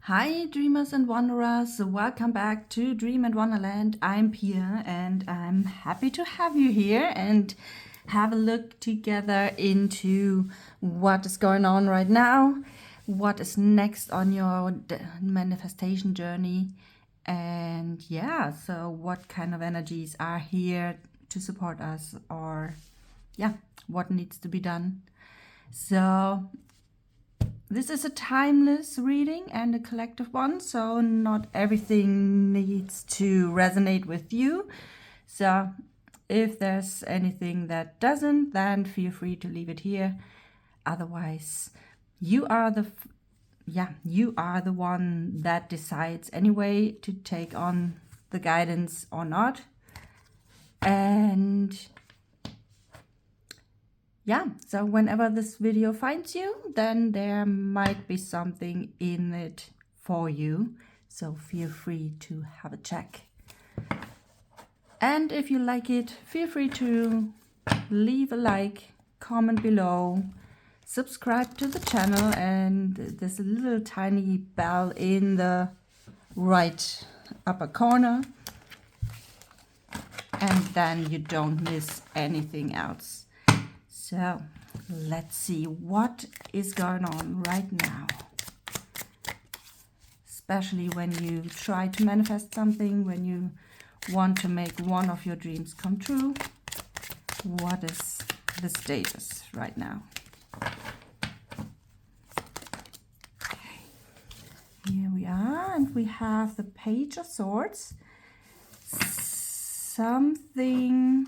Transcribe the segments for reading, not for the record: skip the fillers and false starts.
Hi, dreamers and wanderers. Welcome back to Dream and Wonderland. I'm Pia and I'm happy to have you here and have a look together into what is going on right now, what is next on your manifestation journey, and yeah, so what kind of energies are here to support us, or yeah, what needs to be done. So this is a timeless reading and a collective one, so not everything needs to resonate with you. So if there's anything that doesn't, then feel free to leave it here. Otherwise, you are the one that decides anyway to take on the guidance or not. And yeah, so whenever this video finds you, then there might be something in it for you. So feel free to have a check. And if you like it, feel free to leave a like, comment below, subscribe to the channel, and there's a little tiny bell in the right upper corner. And then you don't miss anything else. So let's see what is going on right now. Especially when you try to manifest something, when you want to make one of your dreams come true. What is the status right now? Okay. Here we are, and we have the Page of Swords. Something,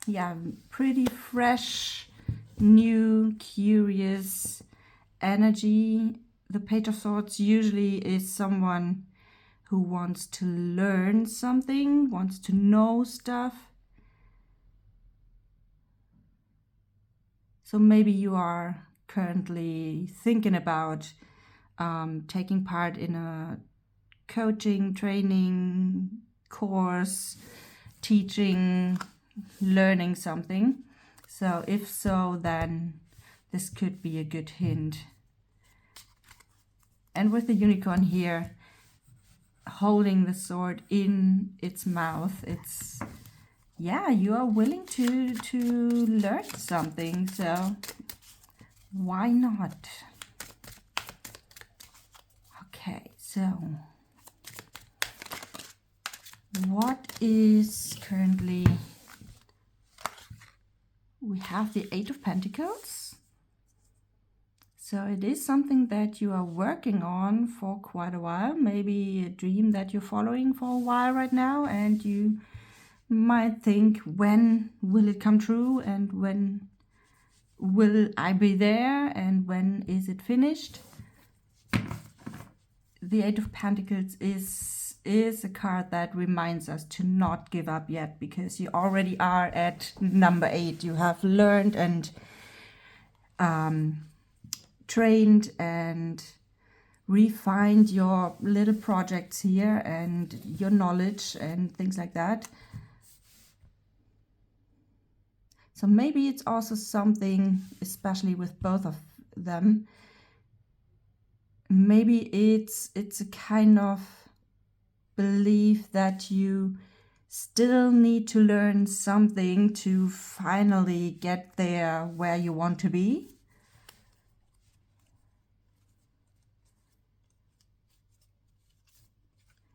yeah, pretty fresh, new, curious energy. The Page of Swords usually is someone who wants to learn something, wants to know stuff. So maybe you are currently thinking about taking part in a coaching, training, course, teaching, learning something. So if so, then this could be a good hint. And with the unicorn here, holding the sword in its mouth, it's, yeah, you are willing to learn something, so why not? Okay, so what is currently... We have the Eight of Pentacles. So it is something that you are working on for quite a while, maybe a dream that you're following for a while right now, and you might think, when will it come true, and when will I be there, and when is it finished? The Eight of Pentacles is a card that reminds us to not give up yet, because you already are at number 8. You have learned and trained and refined your little projects here and your knowledge and things like that. So maybe it's also something, especially with both of them, maybe it's a kind of belief that you still need to learn something to finally get there where you want to be.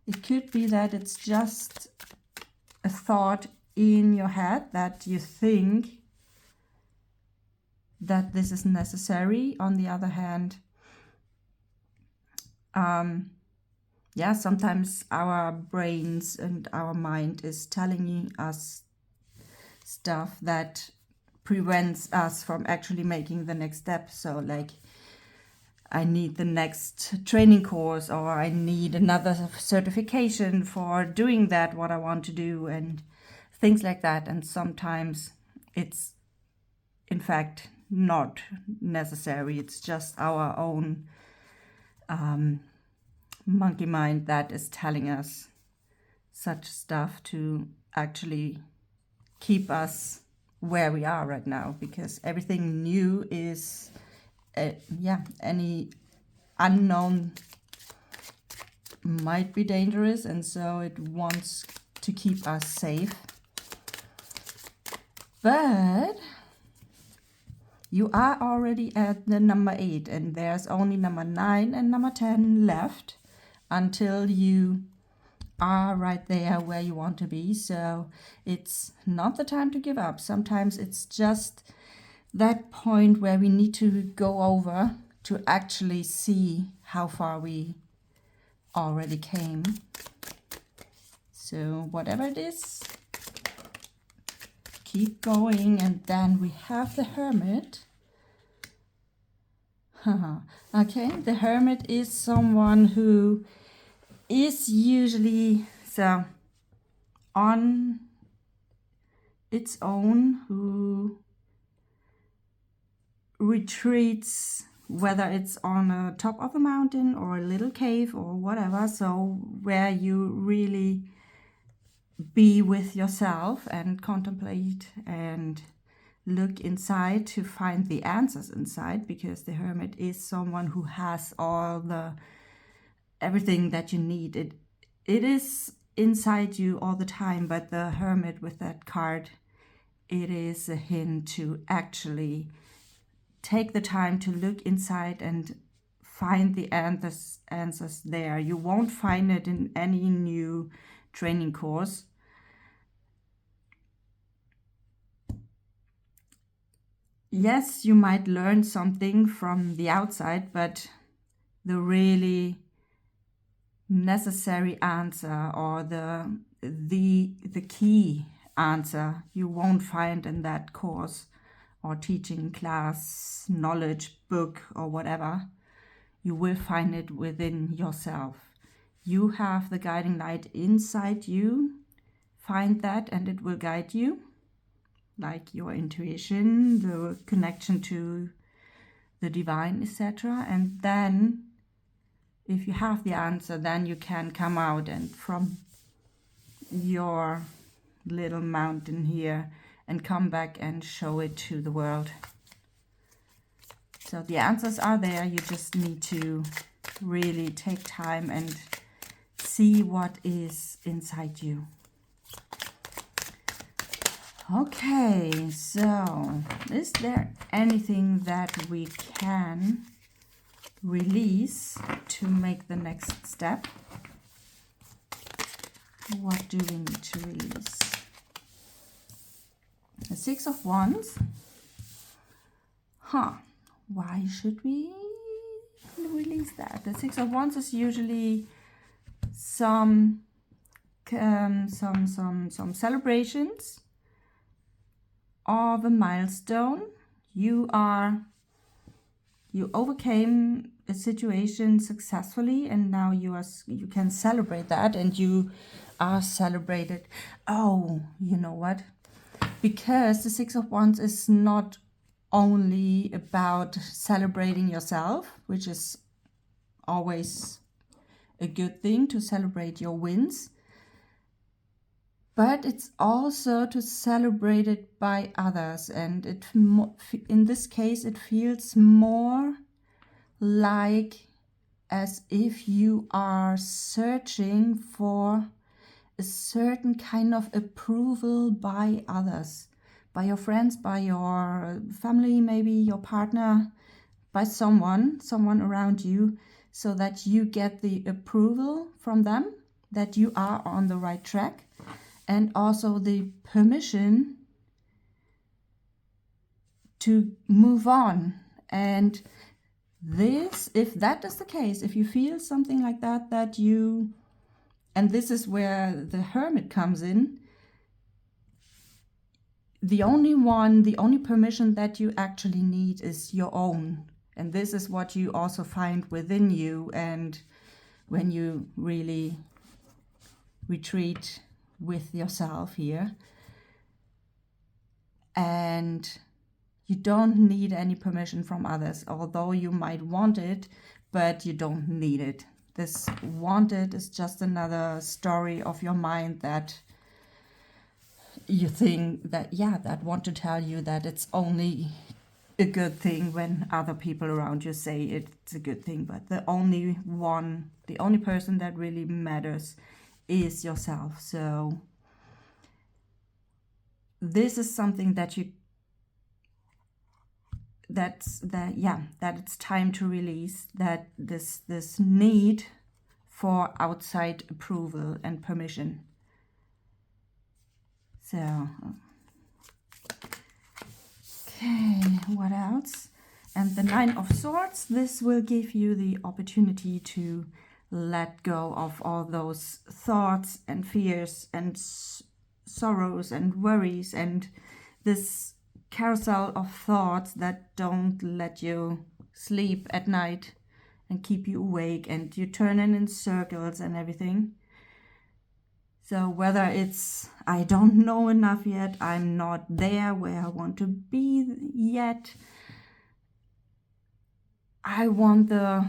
It could be that it's just a thought in your head that you think that this is necessary. On the other hand, yeah, sometimes our brains and our mind is telling us stuff that prevents us from actually making the next step. So like, I need the next training course, or I need another certification for doing that, what I want to do, and things like that. And sometimes it's in fact not necessary. It's just our own monkey mind that is telling us such stuff to actually keep us where we are right now, because everything new is yeah, any unknown might be dangerous, and so it wants to keep us safe. But you are already at the number 8, and there's only number 9 and number 10 left until you are right there where you want to be. So it's not the time to give up. Sometimes it's just that point where we need to go over to actually see how far we already came. So whatever it is, keep going. And then we have the Hermit. Okay, the Hermit is someone who is usually so on its own, who retreats, whether it's on a top of a mountain or a little cave or whatever, so where you really be with yourself and contemplate and look inside to find the answers inside, because the Hermit is someone who has everything that you need. It is inside you all the time, but the Hermit with that card, it is a hint to actually take the time to look inside and find the answers there. You won't find it in any new training course. Yes, you might learn something from the outside, but the really necessary answer, or the key answer, you won't find in that course or teaching class, knowledge book, or whatever. You will find it within yourself. You have the guiding light inside you. Find that and it will guide you, like your intuition, the connection to the divine, etc. And then if you have the answer, then you can come out and from your little mountain here and come back and show it to the world. So the answers are there. You just need to really take time and see what is inside you. Okay, so is there anything that we can release to make the next step? What do we need to release? The Six of Wands. Why should we release that? The Six of Wands is usually some celebrations of a milestone. You overcame a situation successfully, and now you can celebrate that, and you are celebrated. Oh, you know what? Because the Six of Wands is not only about celebrating yourself, which is always a good thing to celebrate your wins, but it's also to celebrate it by others. And in this case, it feels more like as if you are searching for a certain kind of approval by others, by your friends, by your family, maybe your partner, by someone around you, so that you get the approval from them that you are on the right track, and also the permission to move on. And this, if that is the case, if you feel something like that, and this is where the Hermit comes in, the only permission that you actually need is your own. And this is what you also find within you, and when you really retreat with yourself here. And you don't need any permission from others, although you might want it, but you don't need it. This wanted is just another story of your mind that you think that want to tell you that it's only a good thing when other people around you say it's a good thing, but the only person that really matters is yourself. So this is something that that it's time to release, that this need for outside approval and permission. So okay, what else? And the Nine of Swords, this will give you the opportunity to let go of all those thoughts and fears and sorrows and worries and this carousel of thoughts that don't let you sleep at night and keep you awake, and you turn in circles and everything. So whether it's I don't know enough yet, I'm not there where I want to be yet, I want the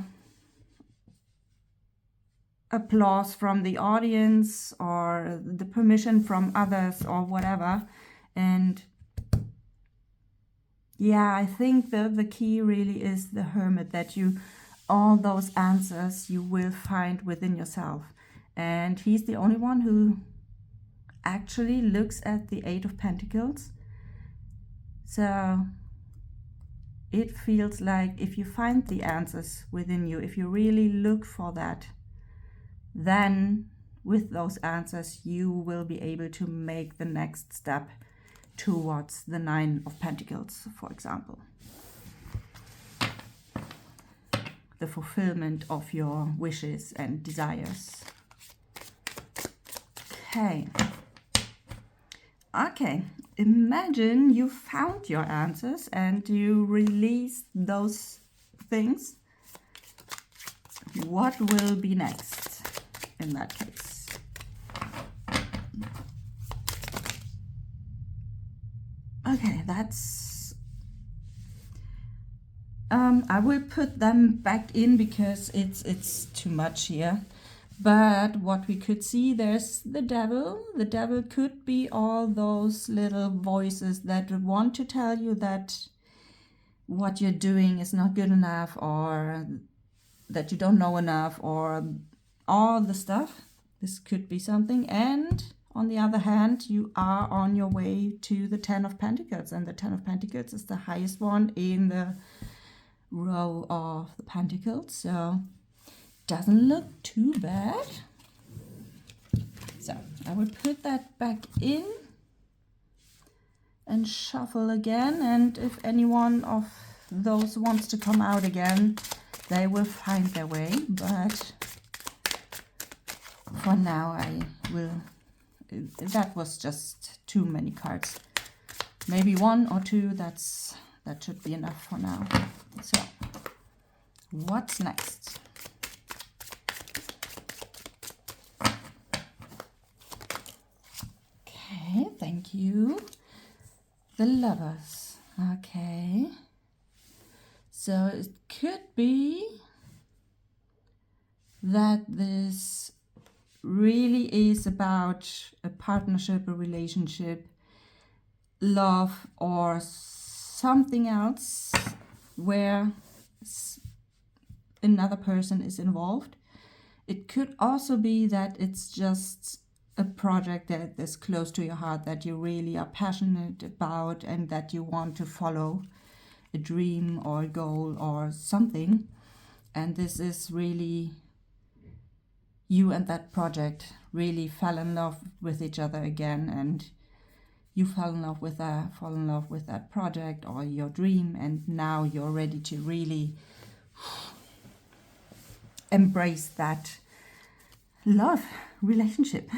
applause from the audience or the permission from others or whatever. And yeah, I think the key really is the Hermit, that all those answers you will find within yourself. And he's the only one who actually looks at the Eight of Pentacles. So it feels like if you find the answers within you, if you really look for that, then with those answers you will be able to make the next step towards the Nine of Pentacles, for example. The fulfillment of your wishes and desires. Okay, imagine you found your answers and you released those things. What will be next in that case? Okay, that's... I will put them back in because it's too much here. But what we could see, there's the devil. The devil could be all those little voices that want to tell you that what you're doing is not good enough, or that you don't know enough, or all the stuff. This could be something. And on the other hand, you are on your way to the Ten of Pentacles. And the Ten of Pentacles is the highest one in the row of the Pentacles. So doesn't look too bad. So I will put that back in and shuffle again, and if any one of those wants to come out again, they will find their way. But for now that was just too many cards. Maybe one or two, that should be enough for now. So what's next? Okay, thank you. The Lovers. Okay. So it could be that this really is about a partnership, a relationship, love, or something else where another person is involved. It could also be that it's just a project that is close to your heart, that you really are passionate about, and that you want to follow a dream or a goal or something. And this is really, you and that project really fell in love with each other again, and you fell in love with that project or your dream, and now you're ready to really embrace that love relationship,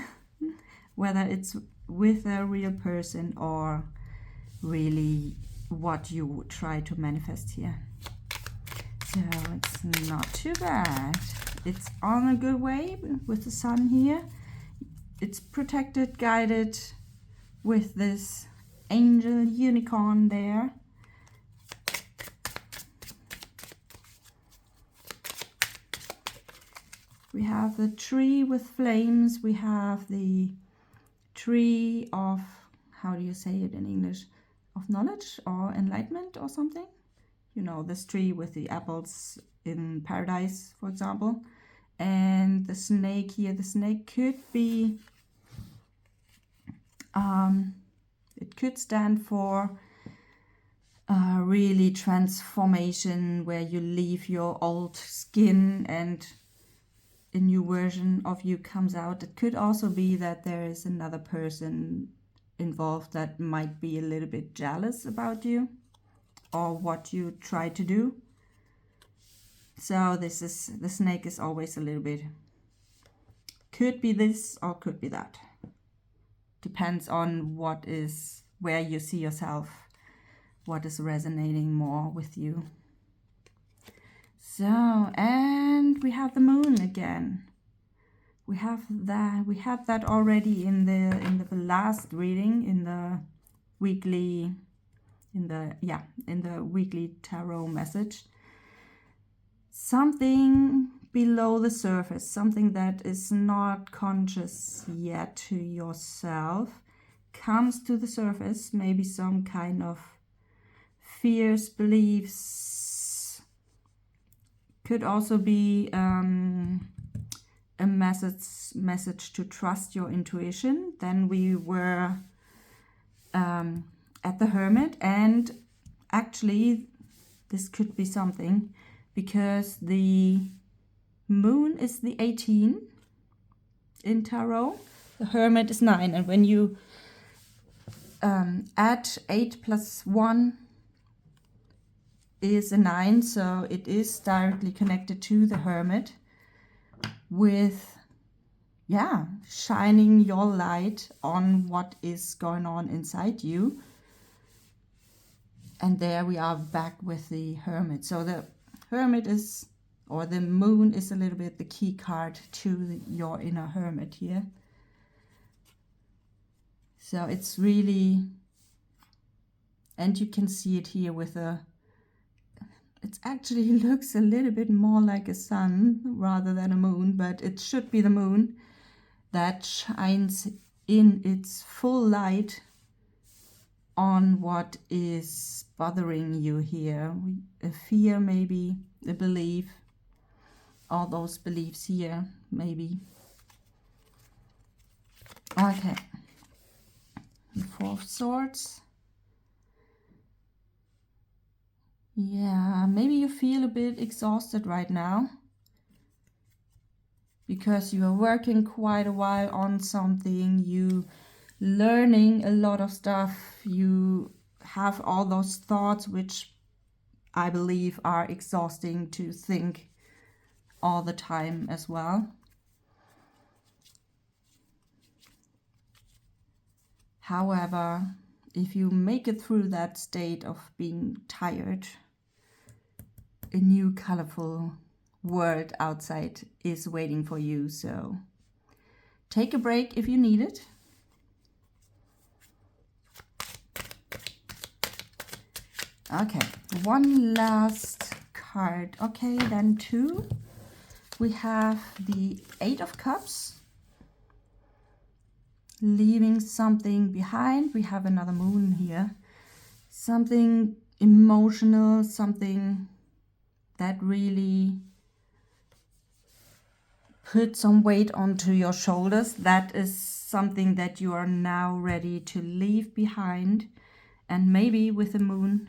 whether it's with a real person or really what you try to manifest here. So it's not too bad. It's on a good way with the Sun here. It's protected, guided with this angel unicorn there. We have the tree with flames. We have the tree of, how do you say it in English? Of knowledge or enlightenment or something. you know, this tree with the apples in paradise, for example. And the snake here, the snake could be, it could stand for really transformation, where you leave your old skin and a new version of you comes out. It could also be that there is another person involved that might be a little bit jealous about you or what you try to do. So this is, the snake is always a little bit, could be this or could be that. Depends on what is, where you see yourself, what is resonating more with you. So, and we have the moon again. We have that, we had that already in the last reading, in the weekly, in the weekly tarot message. Something below the surface, something that is not conscious yet to yourself, comes to the surface. Maybe some kind of fears, beliefs. Could also be a message to trust your intuition. Then we were at the Hermit, and actually this could be something, because the moon is the 18 in tarot, the Hermit is 9, and when you add 8 plus 1 is a 9, so it is directly connected to the Hermit, with shining your light on what is going on inside you. And there we are back with the Hermit. So the Hermit is, or the moon is a little bit the key card to your inner Hermit here. So it's really, and you can see it here with a, it actually looks a little bit more like a sun rather than a moon, but it should be the moon that shines in its full light on what is bothering you here. A fear, maybe a belief, all those beliefs here, maybe. Okay, the 4 of Swords. Yeah, maybe you feel a bit exhausted right now, because you are working quite a while on something, you learning a lot of stuff, you have all those thoughts which I believe are exhausting to think all the time as well. However, if you make it through that state of being tired, a new colorful world outside is waiting for you. So take a break if you need it. Okay, one last card. Okay, then 2. We have the 8 of Cups, leaving something behind. We have another moon here, something emotional, something that really put some weight onto your shoulders. That is something that you are now ready to leave behind. And maybe with the moon,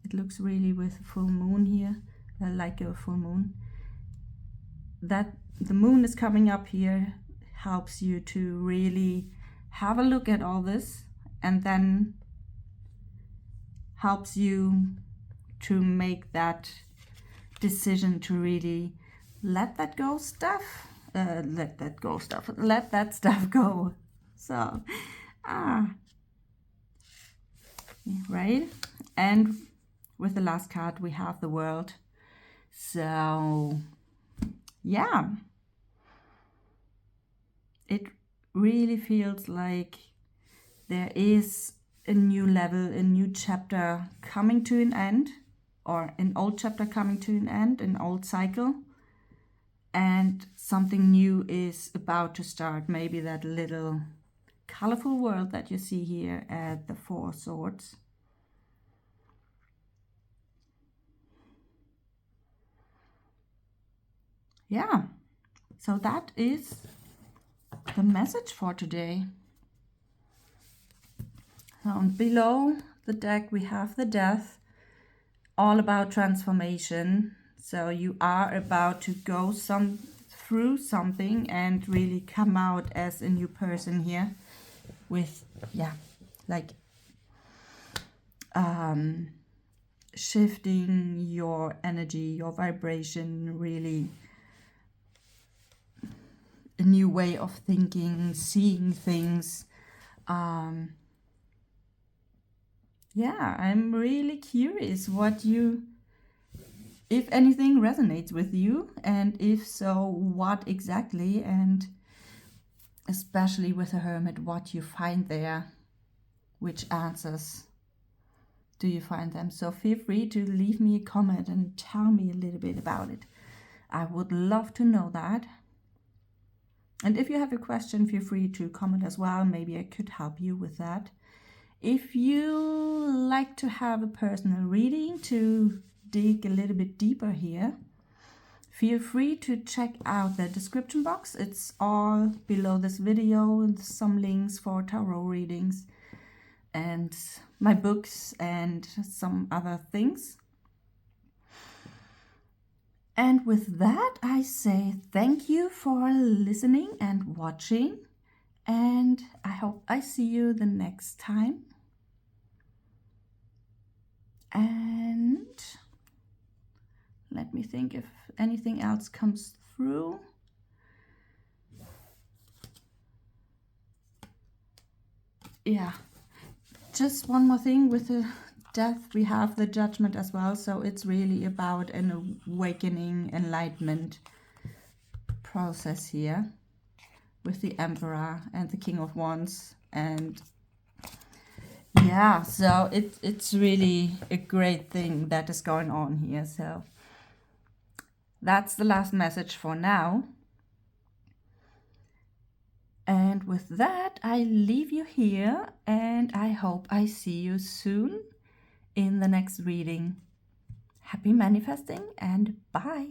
it looks really with a full moon here, like a full moon, that the moon is coming up here helps you to really have a look at all this, and then helps you to make that decision to really let that stuff go. So right, and with the last card we have the World. So yeah, it really feels like there is a new level, a new chapter coming to an end, or an old chapter coming to an end, an old cycle, and something new is about to start. Maybe that little colorful world that you see here at the 4 Swords. yeah, so that is the message for today. And below the deck we have the Death, all about transformation. So you are about to go through something and really come out as a new person here with, yeah, like shifting your energy, your vibration, really a new way of thinking, seeing things. Yeah, I'm really curious what if anything resonates with you, and if so, what exactly, and especially with a Hermit, what you find there, which answers do you find them. So feel free to leave me a comment and tell me a little bit about it. I would love to know that. And if you have a question, feel free to comment as well. Maybe I could help you with that. If you like to have a personal reading to dig a little bit deeper here, feel free to check out the description box. It's all below this video, and some links for tarot readings and my books and some other things. And with that, I say thank you for listening and watching, and I hope I see you the next time. And let me think if anything else comes through. Yeah, just one more thing with the Death, we have the Judgment as well. So it's really about an awakening, enlightenment process here with the Emperor and the King of Wands. And yeah, so it's really a great thing that is going on here. So that's the last message for now. And with that, I leave you here, and I hope I see you soon in the next reading. Happy manifesting, and bye.